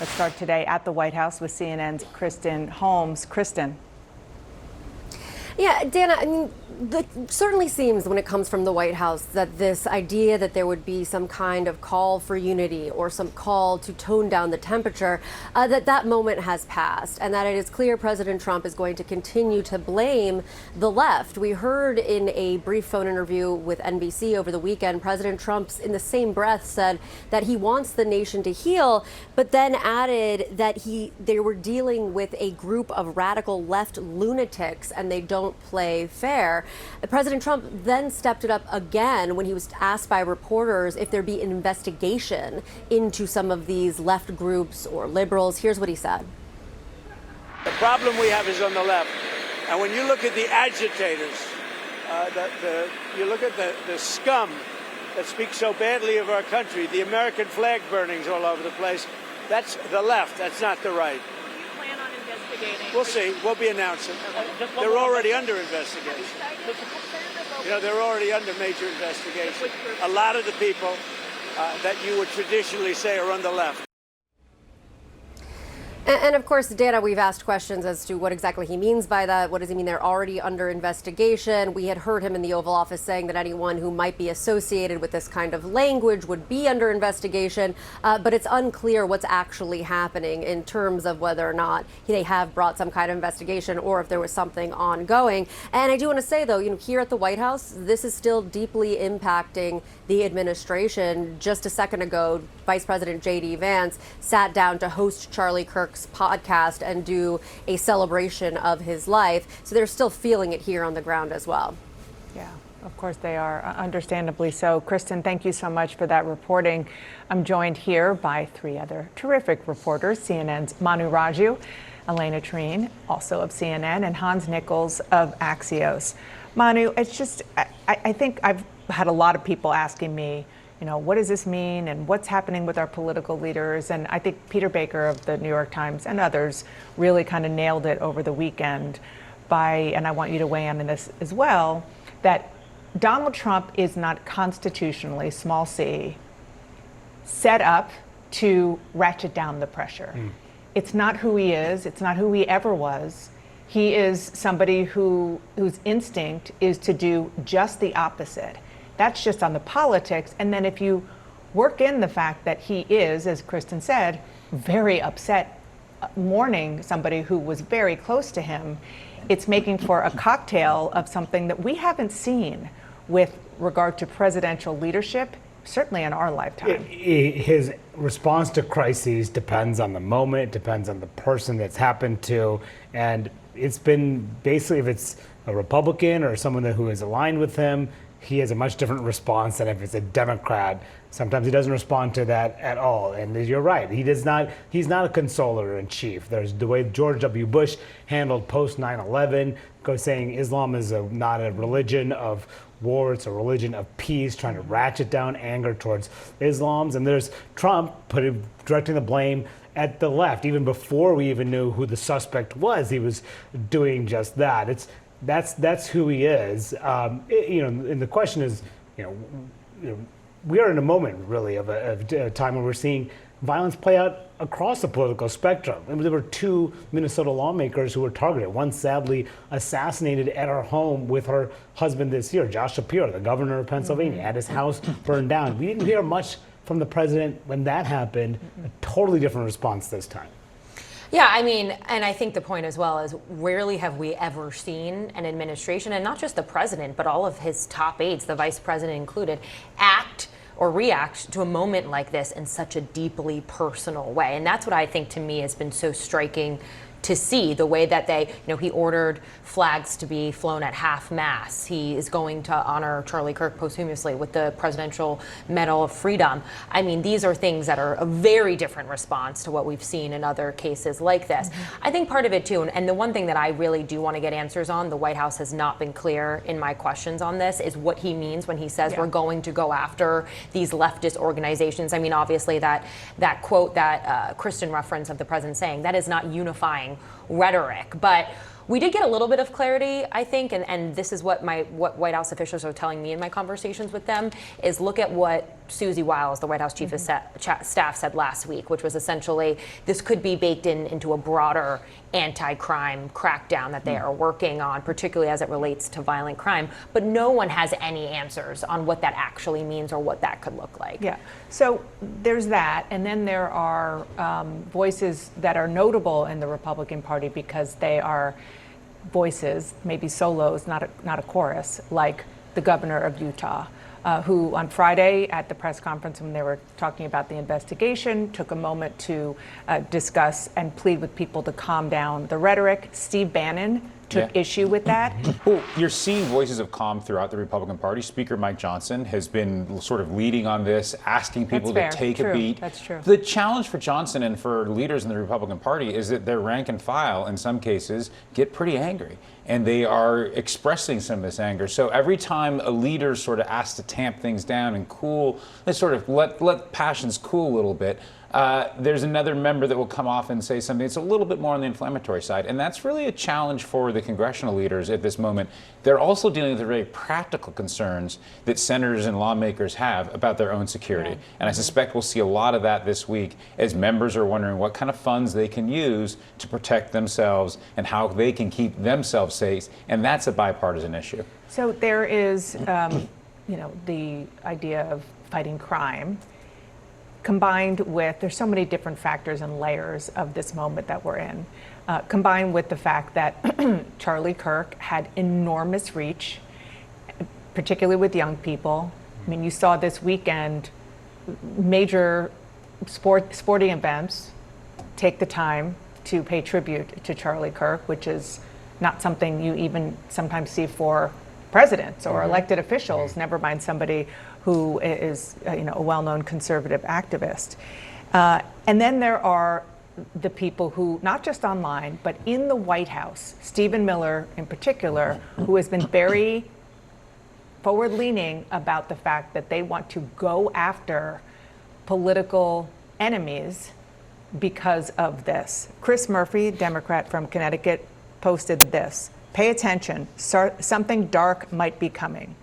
Let's start today at the White House with CNN's Kristen Holmes. Kristen. Yeah, Dana, I mean, it certainly seems when it comes from the White House that this idea that there would be some kind of call for unity or some call to tone down the temperature, that moment has passed, and that it is clear President Trump is going to continue to blame the left. We heard in a brief phone interview with NBC over the weekend, President Trump in the same breath said that he wants the nation to heal, but then added that they were dealing with a group of radical left lunatics and they don't play fair. President Trump then stepped it up again when he was asked by reporters if there'd be an investigation into some of these left groups or liberals. Here's what he said. The problem we have is on the left. And when you look at the agitators, you look at the scum that speaks so badly of our country, the American flag burnings all over the place, that's the left, that's not the right. We'll see. We'll be announcing. They're already under investigation. You know, they're already under major investigation. A lot of the people that you would traditionally say are on the left. And of course, Dana, we've asked questions as to what exactly he means by that. What does he mean they're already under investigation? We had heard him in the Oval Office saying that anyone who might be associated with this kind of language would be under investigation. But it's unclear what's actually happening in terms of whether or not they have brought some kind of investigation or if there was something ongoing. And I do want to say, though, here at the White House, this is still deeply impacting the administration. Just a second ago, Vice President J.D. Vance sat down to host Charlie Kirk's podcast and do a celebration of his life. So they're still feeling it here on the ground as well. Yeah, of course they are, understandably so. Kristen, thank you so much for that reporting. I'm joined here by three other terrific reporters, CNN's Manu Raju, Elena Treen, also of CNN, and Hans Nichols of Axios. Manu, it's just, I think I've had a lot of people asking me, what does this mean and what's happening with our political leaders? And I think Peter Baker of the New York Times and others really kind of nailed it over the weekend and I want you to weigh in on this as well, that Donald Trump is not constitutionally, small c, set up to ratchet down the pressure. It's not who he is. It's not who he ever was. He is somebody whose instinct is to do just the opposite. That's just on the politics. And then if you work in the fact that he is, as Kristen said, very upset, mourning somebody who was very close to him, it's making for a cocktail of something that we haven't seen with regard to presidential leadership, certainly in our lifetime. His response to crises depends on the moment, depends on the person that's happened to, and it's been basically, if it's a Republican or someone who is aligned with him, he has a much different response than if it's a Democrat. Sometimes he doesn't respond to that at all. And you're right, he's not a consoler in chief. There's the way George W. Bush handled post 9/11, saying Islam is not a religion of war, it's a religion of peace, trying to ratchet down anger towards Islams. And there's Trump directing the blame at the left. Even before we even knew who the suspect was, he was doing just that. That's who he is. And the question is, we are in a moment really of a time where we're seeing violence play out across the political spectrum. I mean, there were two Minnesota lawmakers who were targeted. One sadly assassinated at her home with her husband this year. Josh Shapiro, the governor of Pennsylvania, had his house burned down. We didn't hear much from the president when that happened. A totally different response this time. Yeah, I mean, and I think the point as well is rarely have we ever seen an administration, and not just the president, but all of his top aides, the vice president included, act or react to a moment like this in such a deeply personal way. And that's what I think to me has been so striking to see, the way that he ordered flags to be flown at half mast. He is going to honor Charlie Kirk posthumously with the Presidential Medal of Freedom. I mean, these are things that are a very different response to what we've seen in other cases like this. I think part of it too, and the one thing that I really do want to get answers on, the White House has not been clear in my questions on this, is what he means when he says we're going to go after these leftist organizations. I mean, obviously that quote that Kristen referenced of the president saying, that is not unifying rhetoric. But We did get a little bit of clarity, I think, and this is what White House officials are telling me in my conversations with them, is look at what Susie Wiles, the White House chief of staff, said last week, which was essentially this could be baked into a broader anti-crime crackdown that they are working on, particularly as it relates to violent crime. But no one has any answers on what that actually means or what that could look like. Yeah. So there's that. And then there are voices that are notable in the Republican Party because they are voices, maybe solos, not a chorus, like the governor of Utah, who on Friday at the press conference when they were talking about the investigation took a moment to discuss and plead with people to calm down the rhetoric. Steve Bannon took issue with that. Well, you're seeing voices of calm throughout the Republican Party. Speaker Mike Johnson has been sort of leading on this, asking people to take a beat. That's true. The challenge for Johnson and for leaders in the Republican Party is that their rank and file, in some cases, get pretty angry. And they are expressing some of this anger. So every time a leader sort of asks to tamp things down and cool, let's sort of let passions cool a little bit, there's another member that will come off and say something that's a little bit more on the inflammatory side. And that's really a challenge for the congressional leaders at this moment. They're also dealing with the very practical concerns that senators and lawmakers have about their own security. And I suspect we'll see a lot of that this week as members are wondering what kind of funds they can use to protect themselves and how they can keep themselves safe. And that's a bipartisan issue. So there is, the idea of fighting crime, combined with, there's so many different factors and layers of this moment that we're in, combined with the fact that Charlie Kirk had enormous reach, particularly with young people. I mean, you saw this weekend major sporting events take the time to pay tribute to Charlie Kirk, which is not something you even sometimes see for presidents or elected officials, never mind somebody who is a well-known conservative activist. And then there are the people who, not just online, but in the White House, Stephen Miller in particular, who has been very forward-leaning about the fact that they want to go after political enemies because of this. Chris Murphy, Democrat from Connecticut, posted this: "Pay attention, something dark might be coming.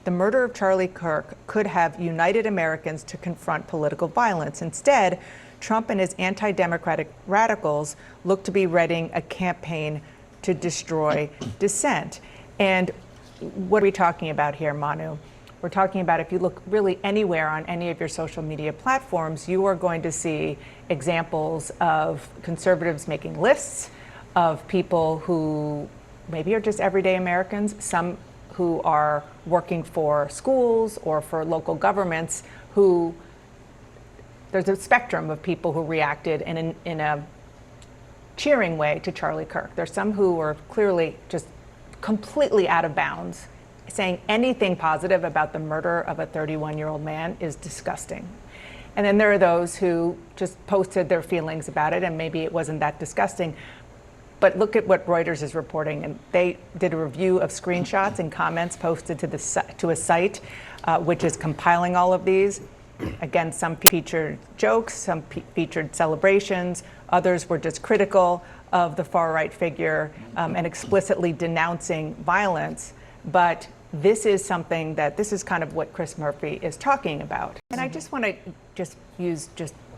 The murder of Charlie Kirk could have united Americans to confront political violence. Instead, Trump and his anti-democratic radicals look to be readying a campaign to destroy dissent." And what are we talking about here, Manu? We're talking about, if you look really anywhere on any of your social media platforms, you are going to see examples of conservatives making lists of people who maybe are just everyday Americans, some who are working for schools or for local governments, who there's a spectrum of people who reacted in a cheering way to Charlie Kirk. There's some who were clearly just completely out of bounds, saying anything positive about the murder of a 31-year-old man is disgusting. And then there are those who just posted their feelings about it, and maybe it wasn't that disgusting. But look at what Reuters is reporting, and they did a review of screenshots and comments posted to a site which is compiling all of these. Again, some featured jokes, some featured celebrations, others were just critical of the far-right figure and explicitly denouncing violence. But this is something this is kind of what Chris Murphy is talking about. And I just want to use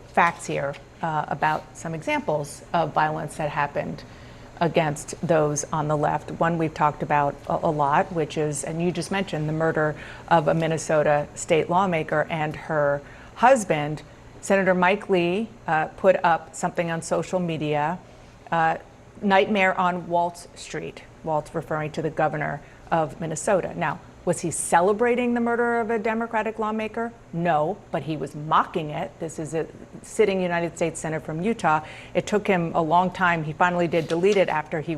facts here about some examples of violence that happened against those on the left. One we've talked about a lot, which is, and you just mentioned, the murder of a Minnesota state lawmaker and her husband. Senator Mike Lee put up something on social media, nightmare on Waltz Street, Waltz referring to the governor of Minnesota. Now, was he celebrating the murder of a Democratic lawmaker? No, but he was mocking it. This is a sitting United States Senator from Utah. It took him a long time. He finally did delete it after he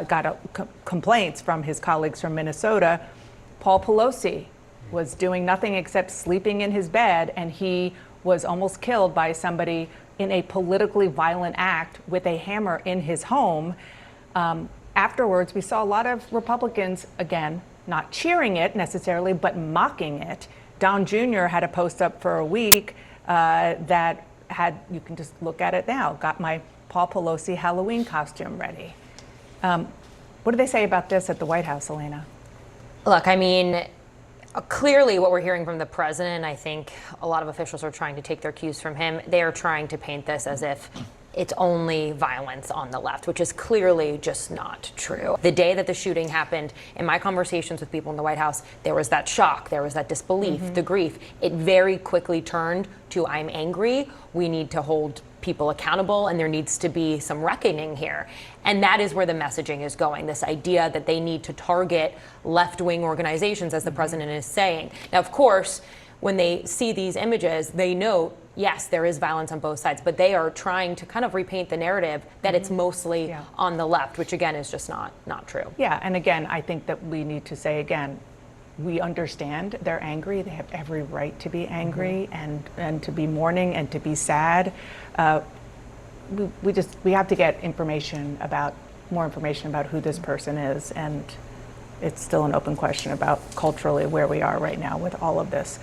got complaints from his colleagues from Minnesota. Paul Pelosi was doing nothing except sleeping in his bed, and he was almost killed by somebody in a politically violent act with a hammer in his home. Afterwards, we saw a lot of Republicans, again, not cheering it necessarily, but mocking it. Don Jr. had a post up for a week that had, you can just look at it now, got my Paul Pelosi Halloween costume ready. What do they say about this at the White House, Elena? Look, I mean, clearly what we're hearing from the president, I think a lot of officials are trying to take their cues from him. They are trying to paint this as if it's only violence on the left, which is clearly just not true. The day that the shooting happened, in my conversations with people in the White House, there was that shock, there was that disbelief, the grief. It very quickly turned to, I'm angry, we need to hold people accountable, and there needs to be some reckoning here. And that is where the messaging is going, this idea that they need to target left-wing organizations, as the president is saying. Now, of course, when they see these images, they know, yes, there is violence on both sides, but they are trying to kind of repaint the narrative that it's mostly on the left, which again is just not true. Yeah, and again, I think that we need to say again, we understand they're angry. They have every right to be angry and to be mourning and to be sad. We have to get more information about who this person is, and it's still an open question about culturally where we are right now with all of this.